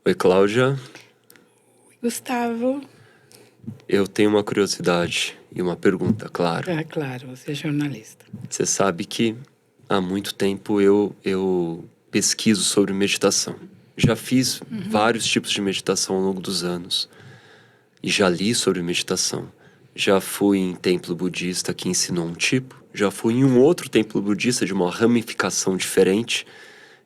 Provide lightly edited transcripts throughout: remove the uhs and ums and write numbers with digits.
Oi, Cláudia. Gustavo. Eu tenho uma curiosidade e uma pergunta, claro. É claro, você é jornalista. Você sabe que há muito tempo eu pesquiso sobre meditação. Já fiz vários tipos de meditação ao longo dos anos. E já li sobre meditação. Já fui em templo budista que ensinou um tipo. Já fui em um outro templo budista de uma ramificação diferente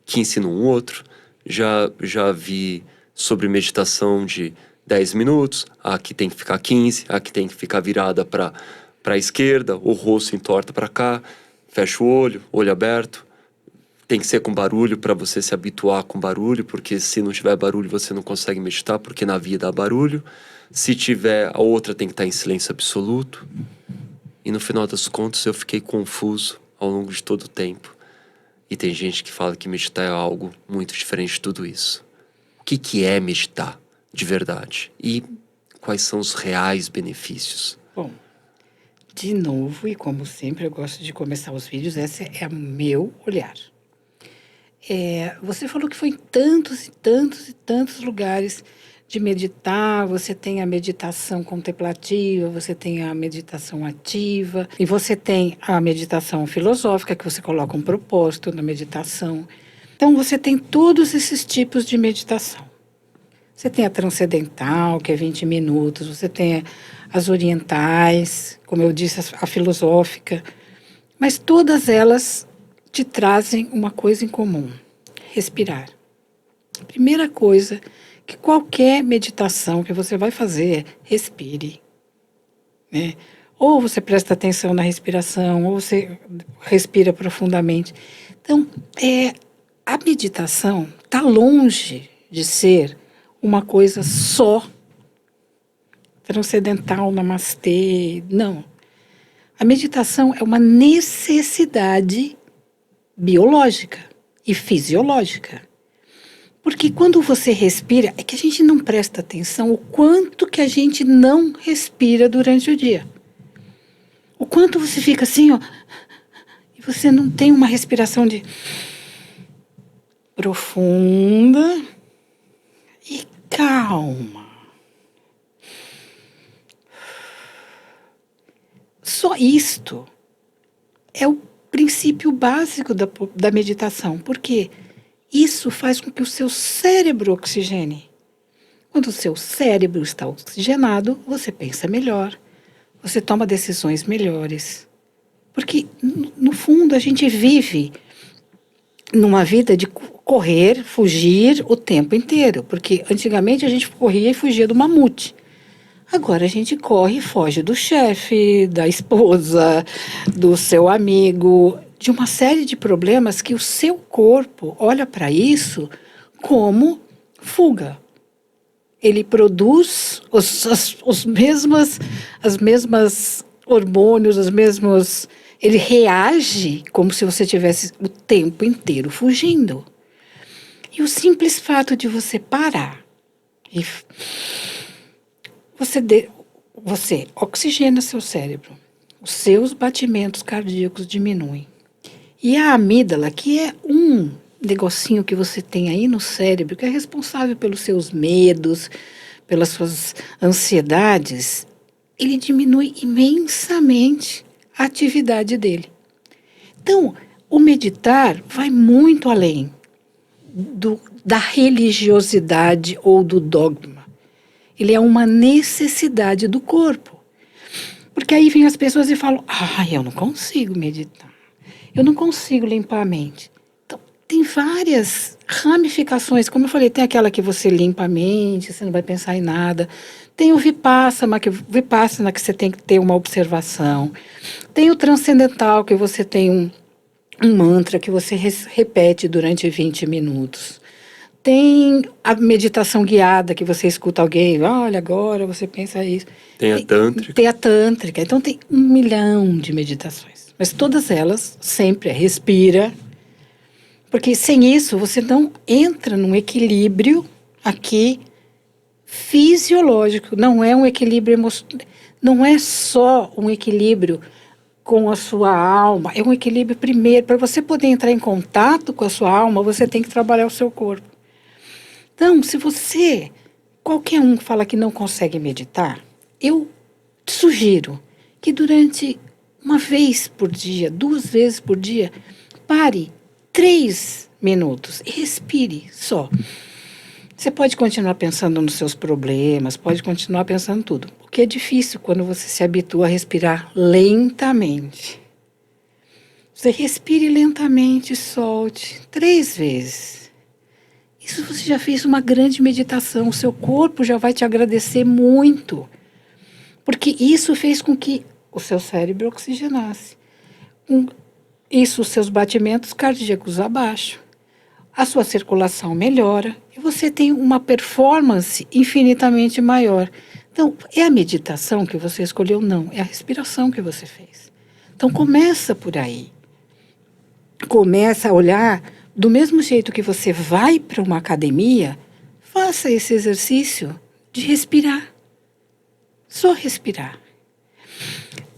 que ensina um outro. Já vi sobre meditação de 10 minutos, a que tem que ficar 15, a que tem que ficar virada para a esquerda, o rosto entorta para cá, fecha o olho aberto. Tem que ser com barulho para você se habituar com barulho, porque se não tiver barulho você não consegue meditar, porque na vida há barulho. Se tiver, a outra tem que estar em silêncio absoluto. E no final das contas eu fiquei confuso ao longo de todo o tempo. E tem gente que fala que meditar é algo muito diferente de tudo isso. O que é meditar de verdade? E quais são os reais benefícios? Bom, de novo, e como sempre eu gosto de começar os vídeos, esse é o meu olhar. Você falou que foi em tantos e tantos e tantos lugares de meditar. Você tem a meditação contemplativa, você tem a meditação ativa, e você tem a meditação filosófica, que você coloca um propósito na meditação. Então, você tem todos esses tipos de meditação. Você tem a transcendental, que é 20 minutos, você tem as orientais, como eu disse, a filosófica, mas todas elas te trazem uma coisa em comum: respirar. A primeira coisa que qualquer meditação que você vai fazer, respire. Né? Ou você presta atenção na respiração, ou você respira profundamente. Então, a meditação está longe de ser uma coisa só transcendental, namastê. Não. A meditação é uma necessidade biológica e fisiológica. Porque quando você respira, é que a gente não presta atenção o quanto que a gente não respira durante o dia. O quanto você fica assim, ó, e você não tem uma respiração de profunda e calma. Só isto é o princípio básico da meditação. Por quê? Isso faz com que o seu cérebro oxigene. Quando o seu cérebro está oxigenado, você pensa melhor, você toma decisões melhores. Porque, no fundo, a gente vive numa vida de correr, fugir o tempo inteiro. Porque antigamente a gente corria e fugia do mamute. Agora a gente corre e foge do chefe, da esposa, do seu amigo, de uma série de problemas que o seu corpo olha para isso como fuga. Ele produz os mesmos hormônios, ele reage como se você tivesse o tempo inteiro fugindo. E o simples fato de você parar e você oxigena seu cérebro, os seus batimentos cardíacos diminuem. E a amígdala, que é um negocinho que você tem aí no cérebro, que é responsável pelos seus medos, pelas suas ansiedades, ele diminui imensamente a atividade dele. Então, o meditar vai muito além da religiosidade ou do dogma. Ele é uma necessidade do corpo. Porque aí vem as pessoas e falam: eu não consigo meditar. Eu não consigo limpar a mente. Então, tem várias ramificações. Como eu falei, tem aquela que você limpa a mente, você não vai pensar em nada. Tem o Vipassana, que você tem que ter uma observação. Tem o transcendental, que você tem um mantra que você repete durante 20 minutos. Tem a meditação guiada, que você escuta alguém, olha, agora você pensa isso. Tem a tântrica. Tem a tântrica. Então tem 1 milhão de meditações. Mas todas elas sempre respira. Porque sem isso você não entra num equilíbrio aqui fisiológico. Não é um equilíbrio emocional. Não é só um equilíbrio com a sua alma. É um equilíbrio primeiro. Para você poder entrar em contato com a sua alma, você tem que trabalhar o seu corpo. Então, se você, qualquer um fala que não consegue meditar, eu te sugiro que durante uma vez por dia, 2 vezes por dia, pare 3 minutos e respire só. Você pode continuar pensando nos seus problemas, pode continuar pensando tudo. O que é difícil quando você se habitua a respirar lentamente. Você respire lentamente e solte 3 vezes. Isso você já fez uma grande meditação. O seu corpo já vai te agradecer muito. Porque isso fez com que o seu cérebro oxigenasse. Isso, os seus batimentos cardíacos abaixo. A sua circulação melhora e você tem uma performance infinitamente maior. Então, é a meditação que você escolheu? Não, é a respiração que você fez. Então, começa por aí. Começa a olhar do mesmo jeito que você vai para uma academia, faça esse exercício de respirar. Só respirar.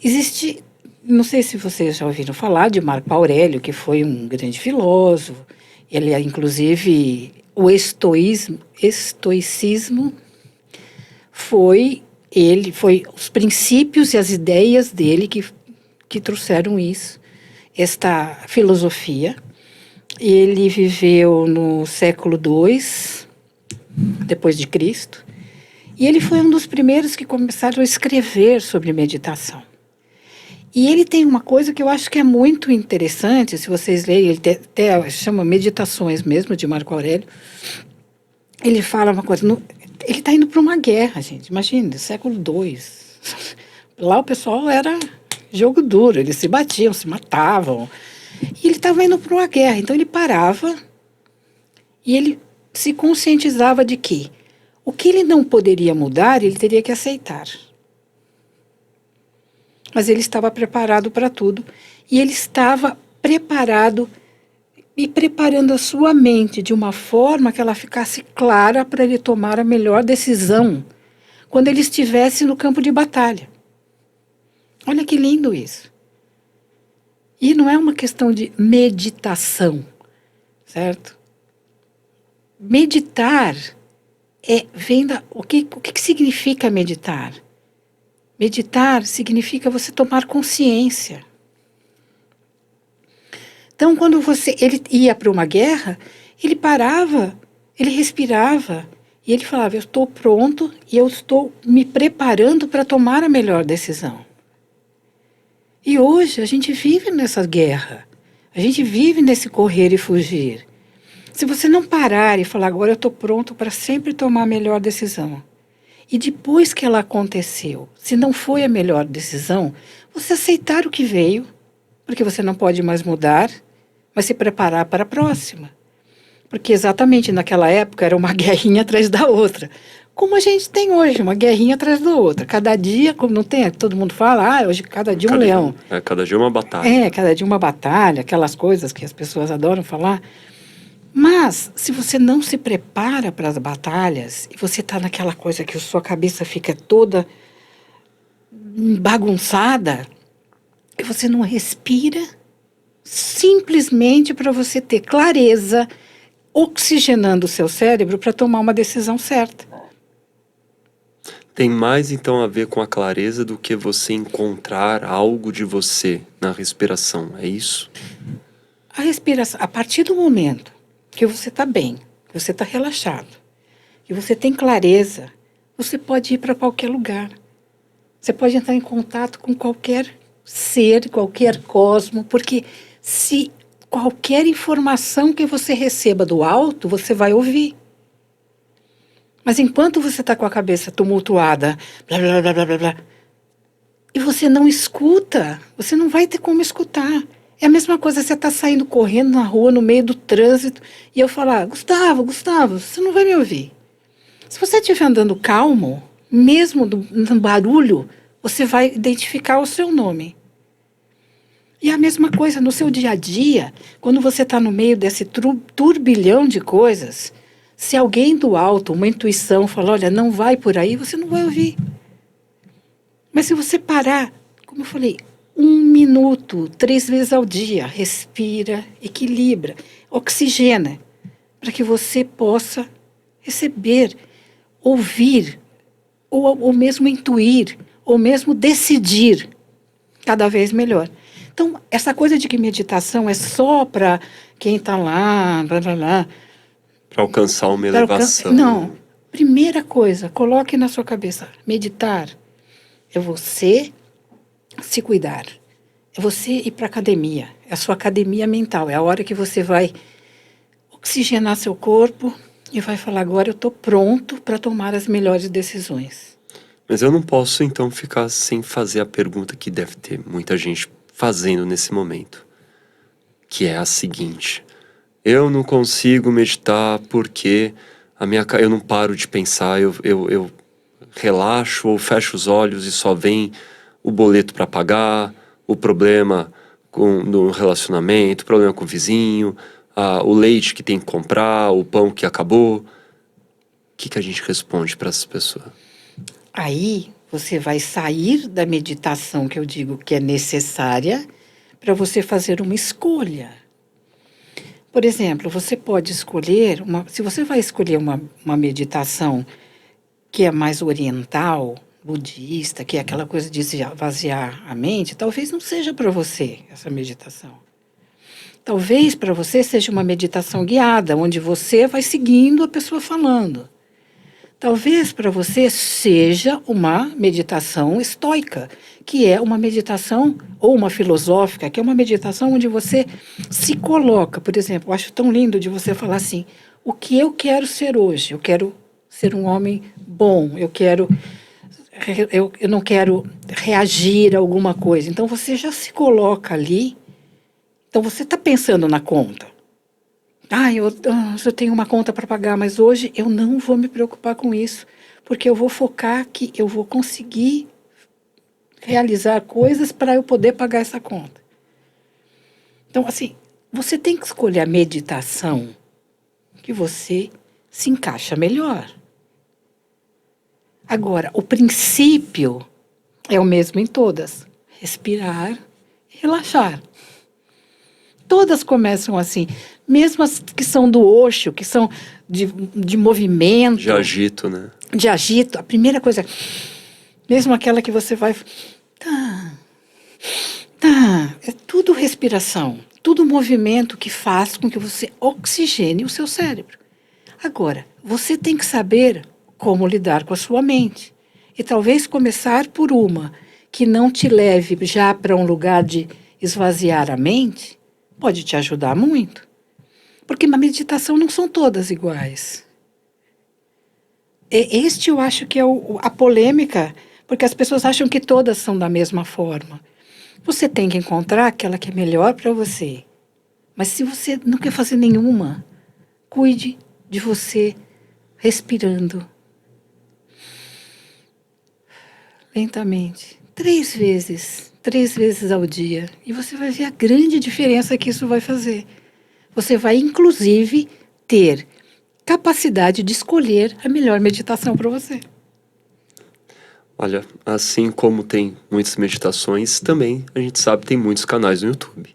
Existe, não sei se vocês já ouviram falar de Marco Aurélio, que foi um grande filósofo. Ele, inclusive, o estoicismo foi os princípios e as ideias dele que trouxeram isso, esta filosofia. Ele viveu no século II, depois de Cristo, e ele foi um dos primeiros que começaram a escrever sobre meditação. E ele tem uma coisa que eu acho que é muito interessante, se vocês lerem, ele até chama Meditações mesmo, de Marco Aurélio. Ele fala uma coisa, ele está indo para uma guerra, gente, imagina, século II. Lá o pessoal era jogo duro, eles se batiam, se matavam. E ele estava indo para uma guerra, então ele parava e ele se conscientizava de que o que ele não poderia mudar, ele teria que aceitar. Mas ele estava preparado para tudo. E ele estava preparado e preparando a sua mente de uma forma que ela ficasse clara para ele tomar a melhor decisão quando ele estivesse no campo de batalha. Olha que lindo isso. E não é uma questão de meditação, certo? Meditar o que significa meditar? Meditar significa você tomar consciência. Então, quando ele ia para uma guerra, ele parava, ele respirava e ele falava, eu estou pronto e eu estou me preparando para tomar a melhor decisão. E hoje a gente vive nessa guerra, a gente vive nesse correr e fugir. Se você não parar e falar, agora eu estou pronto para sempre tomar a melhor decisão, e depois que ela aconteceu, se não foi a melhor decisão, você aceitar o que veio, porque você não pode mais mudar, mas se preparar para a próxima. Porque exatamente naquela época era uma guerrinha atrás da outra. Como a gente tem hoje, uma guerrinha atrás da outra. Cada dia, como não tem, todo mundo fala, hoje cada dia um leão. Cada dia uma batalha. Cada dia uma batalha, aquelas coisas que as pessoas adoram falar. Mas, se você não se prepara para as batalhas, e você está naquela coisa que a sua cabeça fica toda bagunçada, e você não respira, simplesmente para você ter clareza, oxigenando o seu cérebro para tomar uma decisão certa. Tem mais, então, a ver com a clareza do que você encontrar algo de você na respiração, é isso? A respiração, a partir do momento que você está bem, que você está relaxado, que você tem clareza, você pode ir para qualquer lugar. Você pode entrar em contato com qualquer ser, qualquer cosmo, porque se qualquer informação que você receba do alto, você vai ouvir. Mas enquanto você está com a cabeça tumultuada, blá, blá, blá, blá, blá, blá, e você não escuta, você não vai ter como escutar. É a mesma coisa, você está saindo correndo na rua, no meio do trânsito, e eu falar, Gustavo, você não vai me ouvir. Se você estiver andando calmo, mesmo no barulho, você vai identificar o seu nome. E a mesma coisa no seu dia a dia, quando você está no meio desse turbilhão de coisas, se alguém do alto, uma intuição, fala, olha, não vai por aí, você não vai ouvir. Mas se você parar, como eu falei, 1 minuto, 3 vezes ao dia, respira, equilibra, oxigena, para que você possa receber, ouvir, ou mesmo intuir, ou mesmo decidir cada vez melhor. Então, essa coisa de que meditação é só para quem está lá, Para alcançar uma elevação. Não. Primeira coisa, coloque na sua cabeça, meditar é você se cuidar. É você ir para a academia. É a sua academia mental. É a hora que você vai oxigenar seu corpo e vai falar, agora eu estou pronto para tomar as melhores decisões. Mas eu não posso, então, ficar sem fazer a pergunta que deve ter muita gente fazendo nesse momento. Que é a seguinte. Eu não consigo meditar porque eu não paro de pensar, eu relaxo ou fecho os olhos e só vem o boleto para pagar, o problema no relacionamento, o problema com o vizinho, o leite que tem que comprar, o pão que acabou. O que a gente responde para essas pessoas? Aí você vai sair da meditação que eu digo que é necessária para você fazer uma escolha. Por exemplo, você pode escolher, se você vai escolher uma meditação que é mais oriental, budista, que é aquela coisa de esvaziar a mente, talvez não seja para você essa meditação. Talvez para você seja uma meditação guiada, onde você vai seguindo a pessoa falando. Talvez para você seja uma meditação estoica, que é uma meditação, ou uma filosófica, que é uma meditação onde você se coloca. Por exemplo, eu acho tão lindo de você falar assim, o que eu quero ser hoje? Eu quero ser um homem bom, eu não quero reagir a alguma coisa. Então você já se coloca ali, então você está pensando na conta. Eu tenho uma conta para pagar, mas hoje eu não vou me preocupar com isso, porque eu vou focar que eu vou conseguir realizar coisas para eu poder pagar essa conta. Então, assim, você tem que escolher a meditação que você se encaixa melhor. Agora, o princípio é o mesmo em todas: respirar e relaxar. Todas começam assim, mesmo as que são do Osho, que são de movimento. De agito, né? De agito. A primeira coisa, mesmo aquela que você vai... É tudo respiração, tudo movimento que faz com que você oxigene o seu cérebro. Agora, você tem que saber como lidar com a sua mente. E talvez começar por uma que não te leve já para um lugar de esvaziar a mente, pode te ajudar muito. Porque na meditação não são todas iguais. Este eu acho que é a polêmica, porque as pessoas acham que todas são da mesma forma. Você tem que encontrar aquela que é melhor para você. Mas se você não quer fazer nenhuma, cuide de você respirando. Lentamente. 3 vezes ao dia. E você vai ver a grande diferença que isso vai fazer. Você vai, inclusive, ter capacidade de escolher a melhor meditação para você. Olha, assim como tem muitas meditações, também a gente sabe que tem muitos canais no YouTube.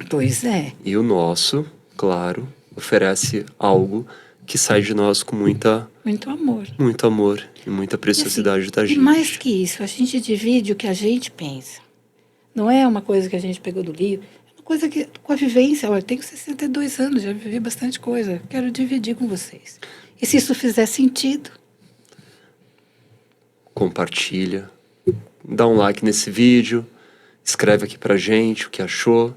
Pois é. E o nosso, claro, oferece algo que sai de nós com muito amor e muita preciosidade da gente. E mais que isso, a gente divide o que a gente pensa. Não é uma coisa que a gente pegou do livro, é uma coisa que, com a vivência, eu tenho 62 anos, já vivi bastante coisa, quero dividir com vocês. E se isso fizer sentido... Compartilha, dá um like nesse vídeo, escreve aqui pra gente o que achou,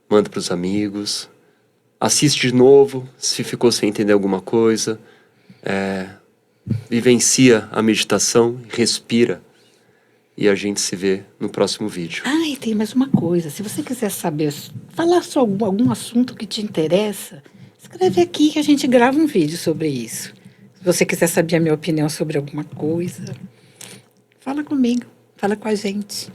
manda pros amigos, assiste de novo se ficou sem entender alguma coisa, vivencia a meditação, respira, e a gente se vê no próximo vídeo. E tem mais uma coisa, se você quiser saber, falar sobre algum assunto que te interessa, escreve aqui que a gente grava um vídeo sobre isso. Se você quiser saber a minha opinião sobre alguma coisa... Fala comigo, fala com a gente.